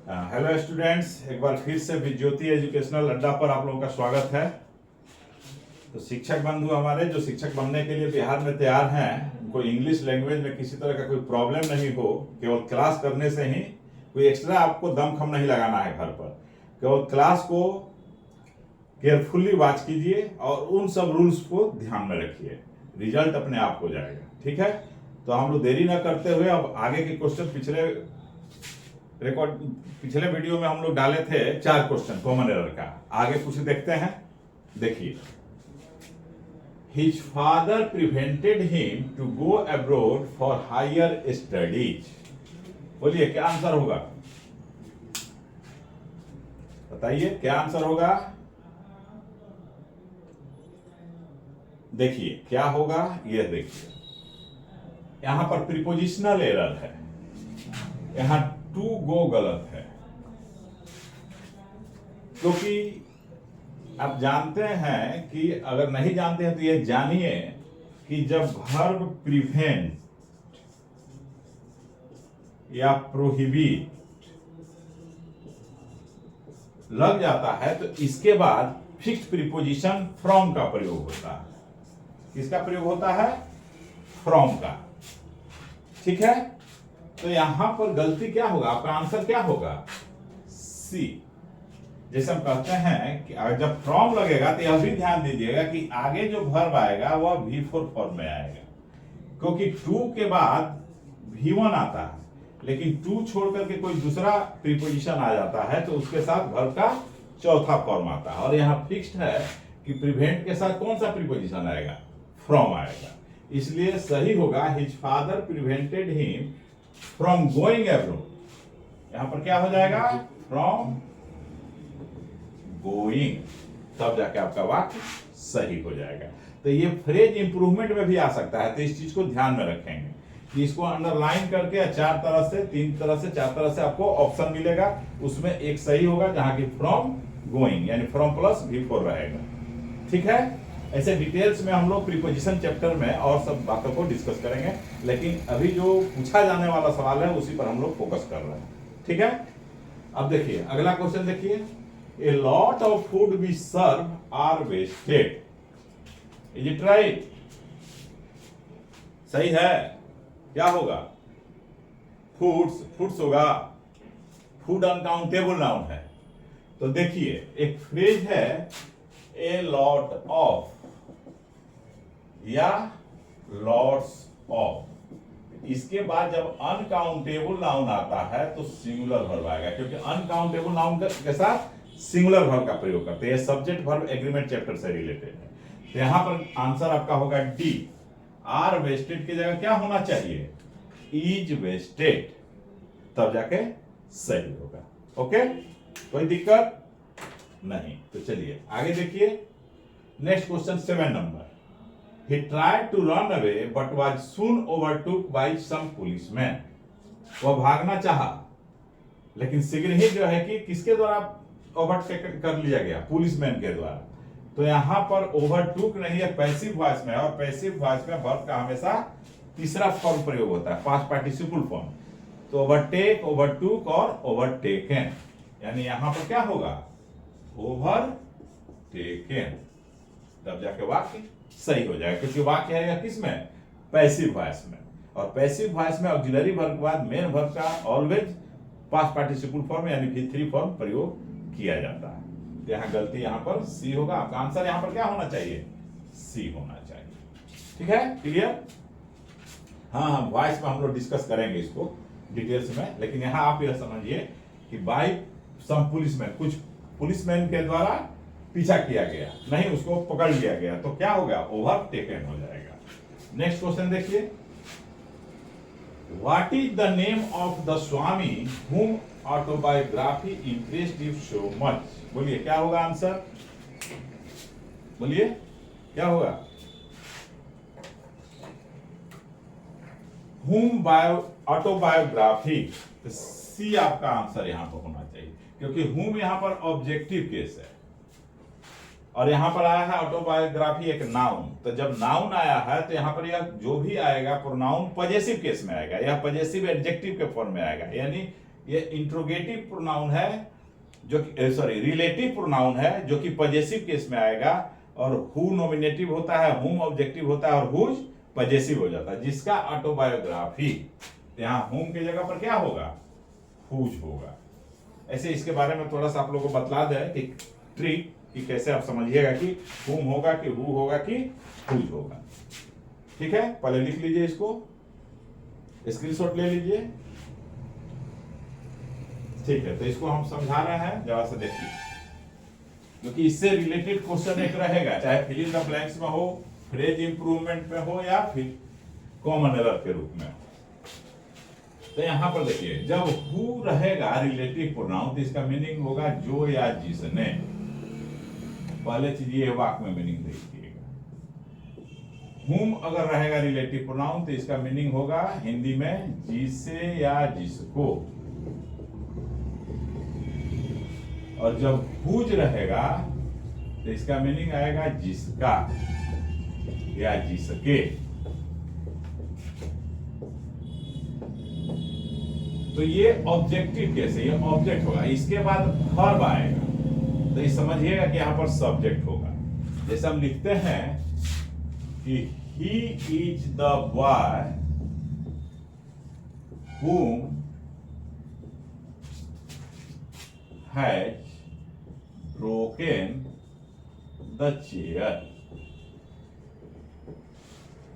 Hello students, एक बार फिर से ज्योति एजुकेशनल अड्डा पर आप लोगों का स्वागत है। तो शिक्षक बंधु हमारे जो शिक्षक बनने के लिए बिहार में तैयार हैं, उनको इंग्लिश लैंग्वेज में किसी तरह का कोई प्रॉब्लम नहीं हो, केवल क्लास करने से ही कोई एक्स्ट्रा आपको दम खम नहीं लगाना है घर पर। केवल क्लास को केयरफुली वॉच कीजिए और उन सब रूल्स को ध्यान में रखिए, रिजल्ट अपने आप हो जाएगा। ठीक है, तो हम लोग देरी ना करते हुए अब आगे के क्वेश्चन पिछले वीडियो में हम लोग डाले थे 4 क्वेश्चन कॉमन एरर का, आगे कुछ देखते हैं। देखिए, his father prevented him to go abroad for higher studies. बोलिए क्या आंसर होगा, बताइए क्या आंसर होगा। देखिए क्या होगा, ये देखिए यहां पर प्रीपोजिशनल एरर है, यहां टू गो गलत है, क्योंकि आप जानते हैं कि अगर नहीं जानते हैं तो ये जानिए कि जब वर्ब प्रिवेंट या प्रोहिबिट लग जाता है तो इसके बाद फिक्स्ड प्रीपोजिशन फ्रॉम का प्रयोग होता है। किसका प्रयोग होता है? फ्रॉम का। ठीक है, तो यहां पर गलती क्या होगा, आपका आंसर क्या होगा? सी। जैसे हम कहते हैं कि जब फ्रॉम लगेगा तो यह भी ध्यान दीजिएगा कि आगे जो वर्ब आएगा वह V4 फॉर्म में आएगा, क्योंकि टू के बाद V1 आता है, लेकिन टू छोड़ करके कोई दूसरा प्रीपोजिशन आ जाता है तो उसके साथ वर्ब का चौथा फॉर्म आता है। और यहाँ फिक्स्ड है कि प्रिवेंट के साथ कौन सा प्रीपोजिशन आएगा? फ्रॉम आएगा। इसलिए सही होगा his father prevented him from going abroad. यहां पर क्या हो जाएगा? फ्रॉम गोइंग, तब जाके आपका वाक्य सही हो जाएगा। तो ये फ्रेज इंप्रूवमेंट में भी आ सकता है, तो इस चीज को ध्यान में रखेंगे कि इसको अंडरलाइन करके 4 तरह से 3 तरह से 4 तरह से आपको ऑप्शन मिलेगा, उसमें एक सही होगा जहां की फ्रॉम गोइंग यानी फ्रॉम प्लस V4 रहेगा। ठीक है, ऐसे डिटेल्स में हम लोग प्रीपोजिशन चैप्टर में और सब बातों को डिस्कस करेंगे, लेकिन अभी जो पूछा जाने वाला सवाल है उसी पर हम लोग फोकस कर रहे हैं। ठीक है, अब देखिए अगला क्वेश्चन देखिए, a lot of food we serve are wasted. Is it right? सही है। क्या होगा? फूड्स होगा, फूड अनकाउंटेबल नाउन है। तो देखिए एक फ्रेज है ए लॉट ऑफ या लॉट्स ऑफ, इसके बाद जब अनकाउंटेबल नाउन आता है तो सिंगुलर वर्ब आएगा, क्योंकि अनकाउंटेबल नाउन के साथ सिंगुलर वर्ब का प्रयोग करते हैं। सब्जेक्ट वर्ब एग्रीमेंट चैप्टर से रिलेटेड है। तो यहां पर आंसर आपका होगा डी। आर वेस्टेड की जगह क्या होना चाहिए? इज वेस्टेड, तब जाके सही होगा। ओके, कोई दिक्कत नहीं। तो चलिए आगे देखिए, next question 7 number. He tried to run away but was soon overtook by some policemen. वह भागना चाहा, लेकिन शीघ्र ही जो है कि किसके द्वारा ओवरटेक कर लिया गया? पुलिसमैन के द्वारा। तो यहां पर ओवरटूक नहीं है, पैसिव वॉइस में, और पैसिव वॉइस में वर्ब का हमेशा तीसरा फॉर्म प्रयोग होता है, पास्ट पार्टिसिपल फॉर्म। तो ओवरटेक, ओवरटूक और ओवरटेकन, यानी यहां पर क्या होगा? ओवरटेकन, तब जाके वाक्य सही हो जाएगा, क्योंकि वाक्य है किस में? पैसिव वॉइस में। और पैसिव वॉइस में ऑक्सिलरी वर्ब के बाद मेन वर्ब का ऑलवेज पास्ट पार्टिसिपल फॉर्म यानी V3 फॉर्म प्रयोग किया जाता है। तो यहाँ गलती यहाँ पर सी होगा। आपका आंसर यहाँ पर क्या होना चाहिए? सी होना चाहिए। ठीक है, क्लियर? हाँ, वॉइस में हम लोग डिस्कस करेंगे इसको डिटेल्स में, लेकिन यहाँ आप यह समझिए कि बाई सम पुलिसमैन, कुछ पुलिसमैन के द्वारा पीछा किया गया, नहीं उसको पकड़ लिया गया, तो क्या होगा? ओवरटेकन हो जाएगा। नेक्स्ट क्वेश्चन देखिए, what is the name of the Swami whom autobiography impressed you so much? बोलिए क्या होगा आंसर? बोलिए क्या होगा? whom ऑटोबायोग्राफी, तो सी आपका आंसर यहां पर होना चाहिए, क्योंकि whom यहां पर ऑब्जेक्टिव केस है और यहां पर आया है ऑटोबायोग्राफी एक नाउन। तो जब नाउन आया है तो यहां पर यह जो भी आएगा प्रोनाउन पजेसिव केस में आएगा, यह पजेसिव एडजेक्टिव के फॉर्म में आएगा, यानी ये इंट्रोगेटिव प्रोनाउन है जो कि सॉरी रिलेटिव प्रोनाउन है जो कि पजेसिव केस में आएगा, और हु नॉमिनेटिव होता है, हुम ऑब्जेक्टिव होता है और हुज पजेसिव हो जाता है। जिसका ऑटोबायोग्राफी, यहाँ हुम की जगह पर क्या होगा, हुज होगा। ऐसे इसके बारे में थोड़ा सा आप लोगों को बतला दे कि ट्रिक कि कैसे आप समझिएगा कि हुम होगा कि हु होगा कि हुज होगा। ठीक है, पहले लिख लीजिए, इसको स्क्रीनशॉट ले लीजिए। ठीक है, तो इसको हम समझा रहे हैं, जरा से देखिए, क्योंकि इससे रिलेटेड क्वेश्चन एक रहेगा, चाहे फिल इन द ब्लैंक्स में हो, फ्रेज इंप्रूवमेंट में हो, या फिर कॉमन एरर के रूप में हो। तो यहां पर देखिए, जब हु रहेगा रिलेटिव प्रोनाउन तो इसका मीनिंग होगा जो या जिसने। पहले चीज ये वाक्य में मीनिंग देखिएगा। हुम अगर रहेगा रिलेटिव प्रोनाउन तो इसका मीनिंग होगा हिंदी में जिसे या जिसको, और जब हुज रहेगा तो इसका मीनिंग आएगा जिसका या जिसके। तो ये ऑब्जेक्टिव केस है, ये ऑब्जेक्ट होगा, इसके बाद वर्ब आएगा तो ये समझिएगा कि यहां पर सब्जेक्ट होगा। जैसे हम लिखते हैं कि he is the boy whom has broken the chair।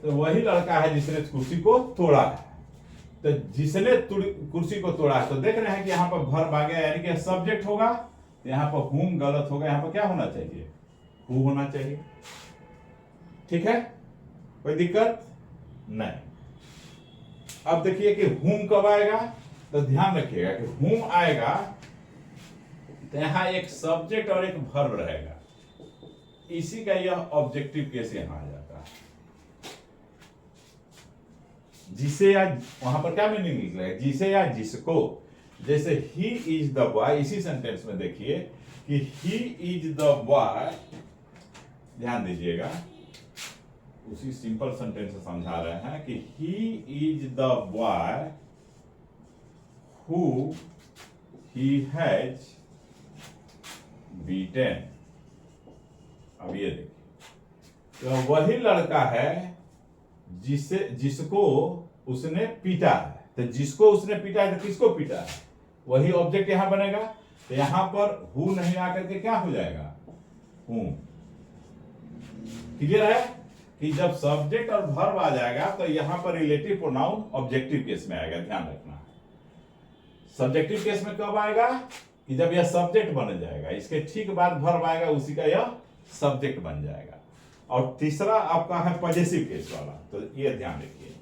तो वही लड़का है जिसने कुर्सी को तोड़ा है। तो जिसने कुर्सी को तोड़ा है, तो देख रहे हैं कि यहाँ पर वर्ब आ गया, यानी कि सब्जेक्ट होगा। तो यहाँ पर हुम गलत होगा, यहाँ पर क्या होना चाहिए, हु होना चाहिए। ठीक है, कोई दिक्कत नहीं। अब देखिए कि हुम कब आएगा, तो ध्यान रखिएगा कि हुम आएगा तो यहां एक सब्जेक्ट और एक वर्ब रहेगा, इसी का यह ऑब्जेक्टिव केस यहां आ जाता है। जिसे या, वहां पर क्या मीनिंग निकलेगा, जिसे या जिसको। जैसे ही इज द बॉय, इसी सेंटेंस में देखिए कि ही इज द बॉय, ध्यान दीजिएगा, उसी सिंपल सेंटेंस से समझा रहे हैं कि he is the boy who he has beaten. अब ये देखिए, तो वही लड़का है जिसको उसने पीटा है। तो जिसको उसने पीटा है तो किसको पीटा है, वही ऑब्जेक्ट यहां बनेगा। तो यहां पर हु नहीं आकर के क्या हो जाएगा, हूं। क्लियर है कि जब सब्जेक्ट और वर्ब आ जाएगा तो यहां पर रिलेटिव प्रोनाउन ऑब्जेक्टिव केस में आएगा, ध्यान रखना है। सब्जेक्टिव केस में कब आएगा, कि जब यह सब्जेक्ट बन जाएगा, इसके ठीक बाद वर्ब आएगा, उसी का यह सब्जेक्ट बन जाएगा। और तीसरा आपका है पजेसिव केस वाला, तो ये ध्यान रखिए,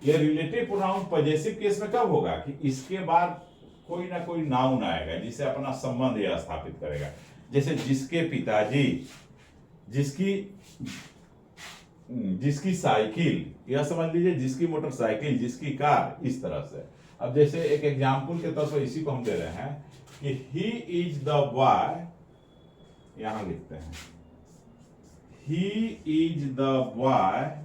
ये रिलेटिव प्रोनाउन पजेसिव केस में कब होगा, कि इसके बाद कोई ना कोई नाउन आएगा जिसे अपना संबंध यह स्थापित करेगा। जैसे जिसके पिताजी, जिसकी साइकिल, यह समझ लीजिए, जिसकी मोटरसाइकिल, जिसकी कार, इस तरह से। अब जैसे एक एग्जाम्पल के तौर पर इसी को हम दे रहे हैं कि ही इज द बॉय, यहां लिखते हैं he is the boy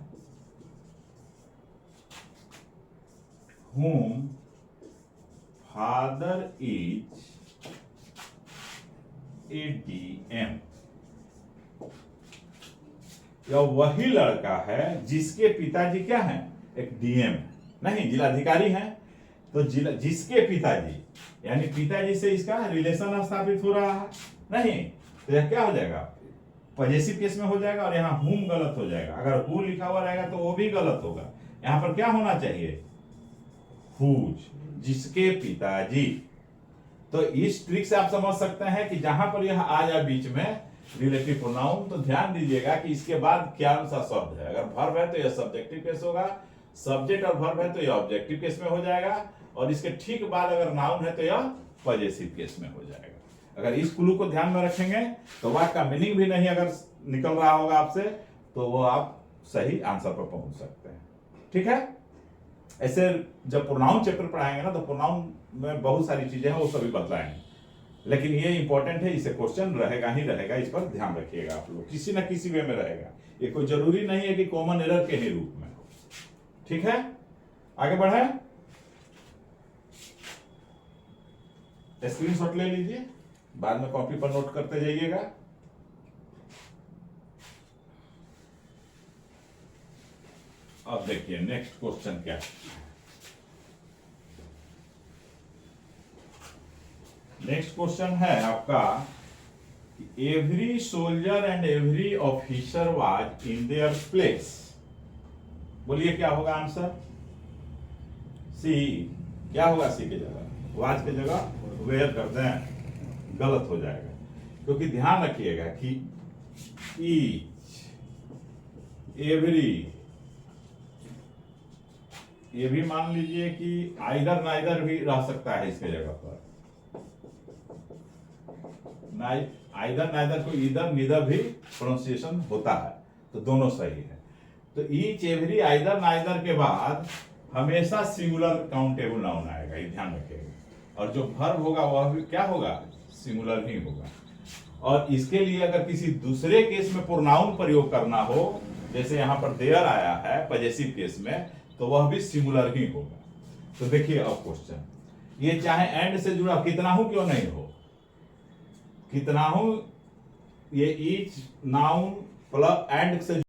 whom father is a DM। यह वही लड़का है जिसके पिताजी क्या हैं, एक डीएम नहीं, जिलाधिकारी हैं। तो जिसके पिताजी, यानी पिताजी से इसका रिलेशन स्थापित हो रहा है नहीं, तो यह क्या हो जाएगा, पजेसिव केस में हो जाएगा। और यहाँ हुम गलत हो जाएगा, अगर हु लिखा हुआ रहेगा तो वो भी गलत होगा। यहाँ पर क्या होना चाहिए, हुज, जिसके पिताजी। तो इस ट्रिक से आप समझ सकते हैं कि जहां पर यह आ जाए बीच में रिलेटिव प्रोनाउन, तो ध्यान दीजिएगा कि इसके बाद क्या सा शब्द है। अगर वर्ब है तो यह सब्जेक्टिव केस होगा, सब्जेक्ट और वर्ब है तो यह ऑब्जेक्टिव केस में हो जाएगा, और इसके ठीक बाद अगर नाउन है तो यह पजेसिव केस में हो जाएगा। अगर इस क्लू को ध्यान में रखेंगे तो वाक्य का मीनिंग भी नहीं अगर निकल रहा होगा आपसे, तो वो आप सही आंसर पर पहुंच सकते हैं। ठीक है, ऐसे जब प्रोनाउन चैप्टर पढ़ाएंगे ना, तो प्रोनाउन में बहुत सारी चीजें हैं, वो सभी बतलाएंगे, लेकिन ये इंपॉर्टेंट है, इसे क्वेश्चन रहेगा ही रहेगा, इस पर ध्यान रखिएगा आप लोग, किसी ना किसी वे में रहेगा। ये कोई जरूरी नहीं है कि कॉमन एरर के ही रूप में। ठीक है, आगे बढ़े। स्क्रीनशॉट ले लीजिए, बाद में कॉपी पर नोट करते जाइएगा। अब देखिए नेक्स्ट क्वेश्चन क्या है। नेक्स्ट क्वेश्चन है आपका, every soldier and every officer was in their place. बोलिए क्या होगा आंसर? सी। क्या होगा सी की जगह? वाज की जगह वेयर कर दें, गलत हो जाएगा, क्योंकि ध्यान रखिएगा कि ईच, एवरी, ये भी मान लीजिए कि आइदर नाइदर भी रह सकता है इसके जगह पर। आइदर नाइदर को इधर निदर भी प्रोनाउंसिएशन होता है, तो दोनों सही है। तो ईच, एवरी, आइदर नाइदर के बाद हमेशा सिंगुलर काउंटेबल नाउन आएगा, ये ध्यान रखिएगा। और जो वर्ब होगा वह भी क्या होगा? सिंगुलर ही होगा। और इसके लिए अगर किसी दूसरे केस में प्रोनाउन प्रयोग करना हो, जैसे यहां पर देयर आया है पजेसिव केस में, तो वह भी सिंगुलर ही होगा। तो देखिए अब क्वेश्चन, ये चाहे एंड से जुड़ा कितना हूं क्यों नहीं हो, कितना हूं, ये ईच नाउन प्लस एंड से